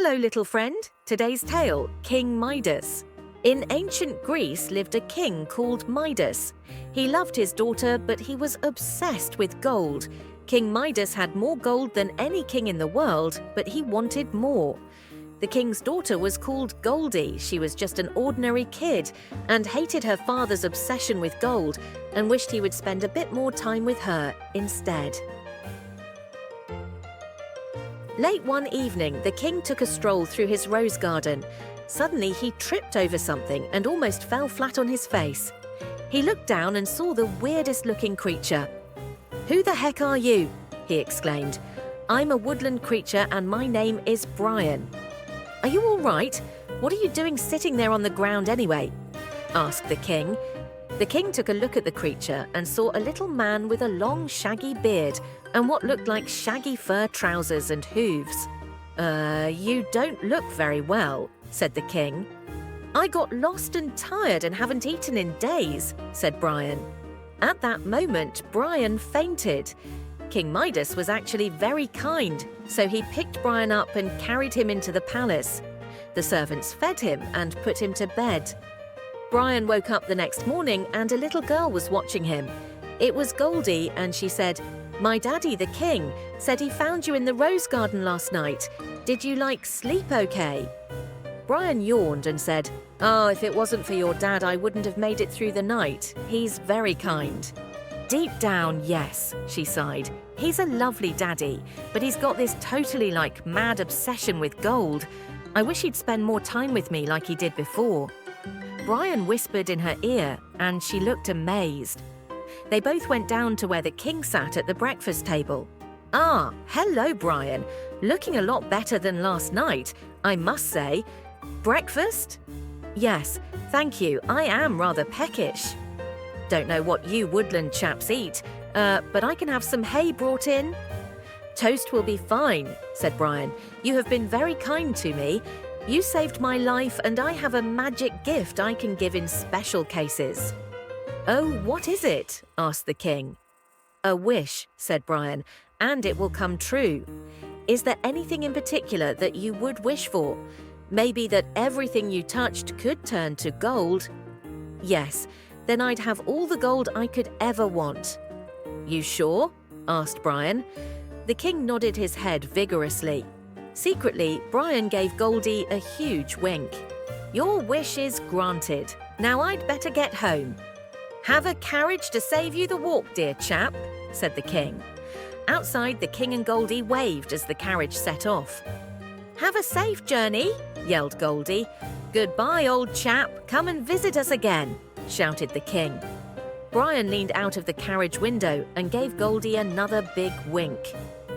Hello, little friend. Today's tale, King Midas. In ancient Greece lived a king called Midas. He loved his daughter, but he was obsessed with gold. King Midas had more gold than any king in the world, but he wanted more. The king's daughter was called Goldie. She was just an ordinary kid and hated her father's obsession with gold and wished he would spend a bit more time with her instead. Late one evening, the king took a stroll through his rose garden. Suddenly, he tripped over something and almost fell flat on his face. He looked down and saw the weirdest-looking creature. "Who the heck are you?" he exclaimed. "I'm a woodland creature and my name is Brian." "Are you all right? What are you doing sitting there on the ground anyway?" asked the king. The king took a look at the creature and saw a little man with a long, shaggy beard and what looked like shaggy fur trousers and hooves. You don't look very well," said the king. "I got lost and tired and haven't eaten in days," said Brian. At that moment, Brian fainted. King Midas was actually very kind, so he picked Brian up and carried him into the palace. The servants fed him and put him to bed. Brian woke up the next morning and a little girl was watching him. It was Goldie, and she said, "My daddy, the king, said he found you in the rose garden last night. Did you, sleep okay?" Brian yawned and said, "Oh, if it wasn't for your dad, I wouldn't have made it through the night. He's very kind." "Deep down, yes," she sighed. "He's a lovely daddy, but he's got this totally mad obsession with gold. I wish he'd spend more time with me like he did before." Brian whispered in her ear, and she looked amazed. They both went down to where the king sat at the breakfast table. "Ah, hello, Brian. Looking a lot better than last night, I must say. Breakfast?" "Yes, thank you. I am rather peckish." "Don't know what you woodland chaps eat, but I can have some hay brought in." "Toast will be fine," said Brian. "You have been very kind to me. You saved my life, and I have a magic gift I can give in special cases." "Oh, what is it?" asked the king. "A wish," said Brian, "and it will come true. Is there anything in particular that you would wish for? Maybe that everything you touched could turn to gold?" "Yes, then I'd have all the gold I could ever want." "You sure?" asked Brian. The king nodded his head vigorously. Secretly, Brian gave Goldie a huge wink. "Your wish is granted. Now I'd better get home." "Have a carriage to save you the walk, dear chap," said the king. Outside, the king and Goldie waved as the carriage set off. "Have a safe journey," yelled Goldie. "Goodbye, old chap. Come and visit us again," shouted the king. Brian leaned out of the carriage window and gave Goldie another big wink.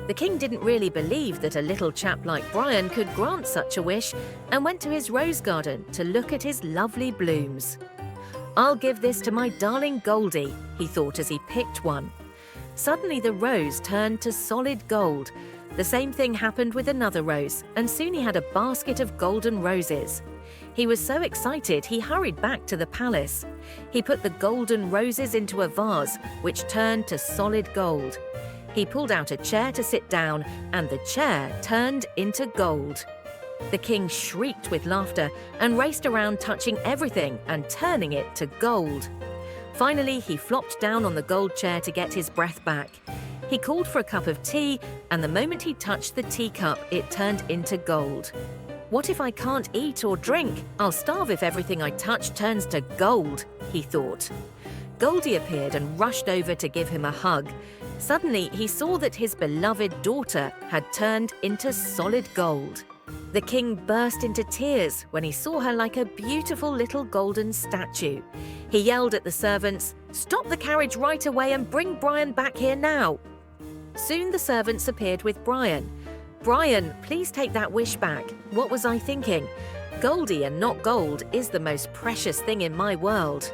The king didn't really believe that a little chap like Brian could grant such a wish and went to his rose garden to look at his lovely blooms. "I'll give this to my darling Goldie," he thought as he picked one. Suddenly the rose turned to solid gold. The same thing happened with another rose, and soon he had a basket of golden roses. He was so excited he hurried back to the palace. He put the golden roses into a vase, which turned to solid gold. He pulled out a chair to sit down, and the chair turned into gold. The king shrieked with laughter and raced around touching everything and turning it to gold. Finally, he flopped down on the gold chair to get his breath back. He called for a cup of tea, and the moment he touched the teacup, it turned into gold. "What if I can't eat or drink? I'll starve if everything I touch turns to gold," he thought. Goldie appeared and rushed over to give him a hug. Suddenly, he saw that his beloved daughter had turned into solid gold. The king burst into tears when he saw her like a beautiful little golden statue. He yelled at the servants, "Stop the carriage right away and bring Brian back here now." Soon the servants appeared with Brian. "Brian, please take that wish back. What was I thinking? Goldie and not gold is the most precious thing in my world."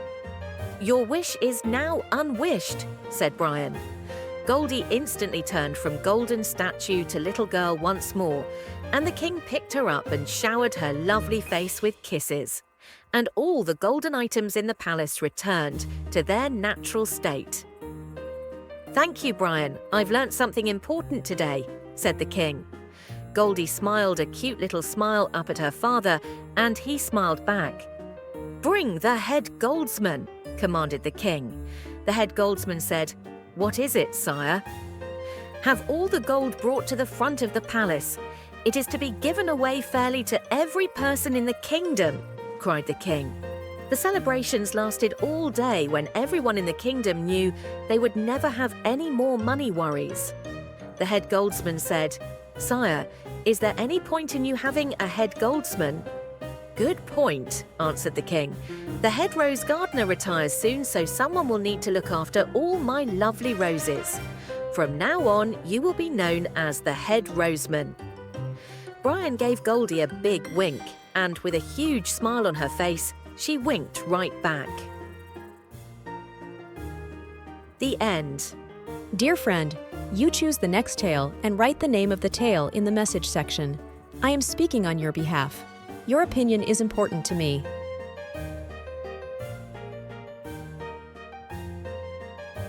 "Your wish is now unwished," said Brian. Goldie instantly turned from golden statue to little girl once more, and the king picked her up and showered her lovely face with kisses. And all the golden items in the palace returned to their natural state. "Thank you, Brian. I've learnt something important today," said the king. Goldie smiled a cute little smile up at her father, and he smiled back. "Bring the head goldsman," commanded the king. The head goldsman said, "What is it, sire?" "Have all the gold brought to the front of the palace. It is to be given away fairly to every person in the kingdom," cried the king. The celebrations lasted all day when everyone in the kingdom knew they would never have any more money worries. The head goldsman said, "Sire, is there any point in you having a head goldsman?" "Good point," answered the king. "The head rose gardener retires soon, so someone will need to look after all my lovely roses. From now on, you will be known as the head roseman." Brian gave Goldie a big wink, and with a huge smile on her face, she winked right back. The end. Dear friend, you choose the next tale and write the name of the tale in the message section. I am speaking on your behalf. Your opinion is important to me.